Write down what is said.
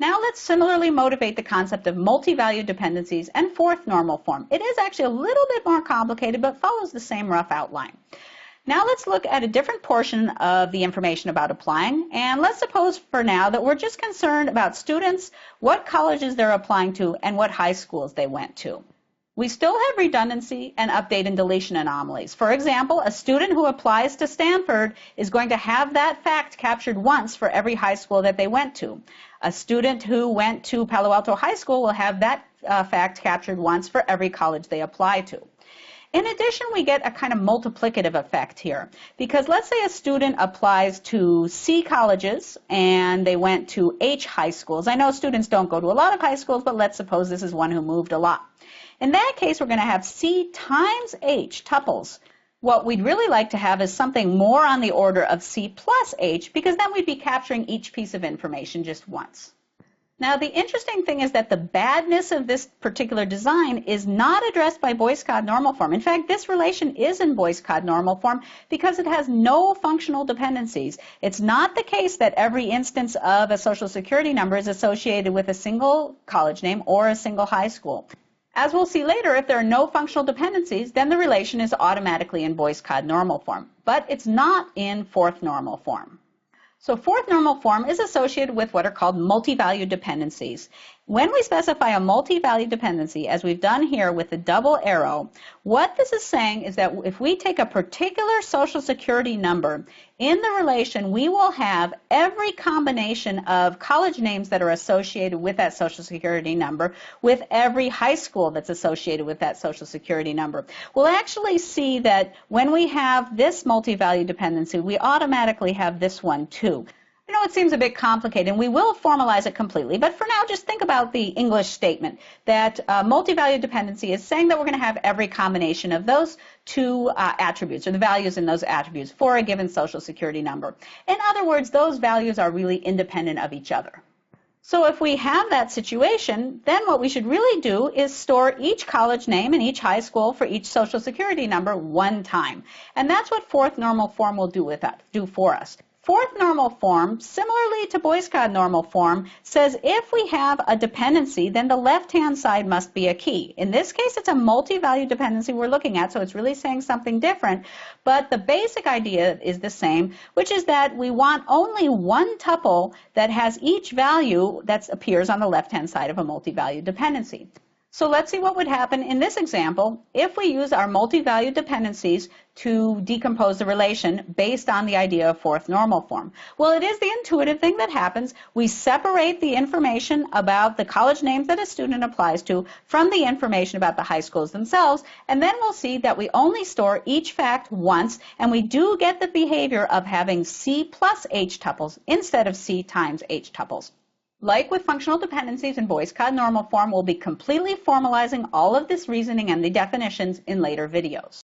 Now let's similarly motivate the concept of multi-valued dependencies and fourth normal form. It is actually a little bit more complicated, but follows the same rough outline. Now let's look at a different portion of the information about applying, and let's suppose for now that we're just concerned about students, what colleges they're applying to, and what high schools they went to. We still have redundancy and update and deletion anomalies. For example, a student who applies to Stanford is going to have that fact captured once for every high school that they went to. A student who went to Palo Alto High School will have that fact captured once for every college they apply to. In addition, we get a kind of multiplicative effect here, because let's say a student applies to C colleges and they went to H high schools. I know students don't go to a lot of high schools, but let's suppose this is one who moved a lot. In that case, we're going to have C times H tuples. What we'd really like to have is something more on the order of C plus H, because then we'd be capturing each piece of information just once. Now, the interesting thing is that the badness of this particular design is not addressed by Boyce-Codd normal form. In fact, this relation is in Boyce-Codd normal form because it has no functional dependencies. It's not the case that every instance of a social security number is associated with a single college name or a single high school. As we'll see later, if there are no functional dependencies, then the relation is automatically in Boyce-Codd normal form, but it's not in fourth normal form. So fourth normal form is associated with what are called multi-valued dependencies. When we specify a multi-valued dependency, as we've done here with the double arrow, what this is saying is that if we take a particular social security number, in the relation we will have every combination of college names that are associated with that social security number with every high school that's associated with that social security number. We'll actually see that when we have this multi-valued dependency, we automatically have this one too. I know it seems a bit complicated, and we will formalize it completely, but for now just think about the English statement that multi-valued dependency is saying that we're going to have every combination of those two attributes, or the values in those attributes, for a given social security number. In other words, those values are really independent of each other. So if we have that situation, then what we should really do is store each college name and each high school for each social security number one time. And that's what fourth normal form will do for us. Fourth normal form, similarly to Boyce-Codd normal form, says if we have a dependency, then the left-hand side must be a key. In this case, it's a multi-valued dependency we're looking at, so it's really saying something different. But the basic idea is the same, which is that we want only one tuple that has each value that appears on the left-hand side of a multi-valued dependency. So let's see what would happen in this example if we use our multi-valued dependencies to decompose the relation based on the idea of fourth normal form. Well, it is the intuitive thing that happens. We separate the information about the college names that a student applies to from the information about the high schools themselves, and then we'll see that we only store each fact once, and we do get the behavior of having C plus H tuples instead of C times H tuples. Like with functional dependencies in Boyce-Codd normal form, we'll be completely formalizing all of this reasoning and the definitions in later videos.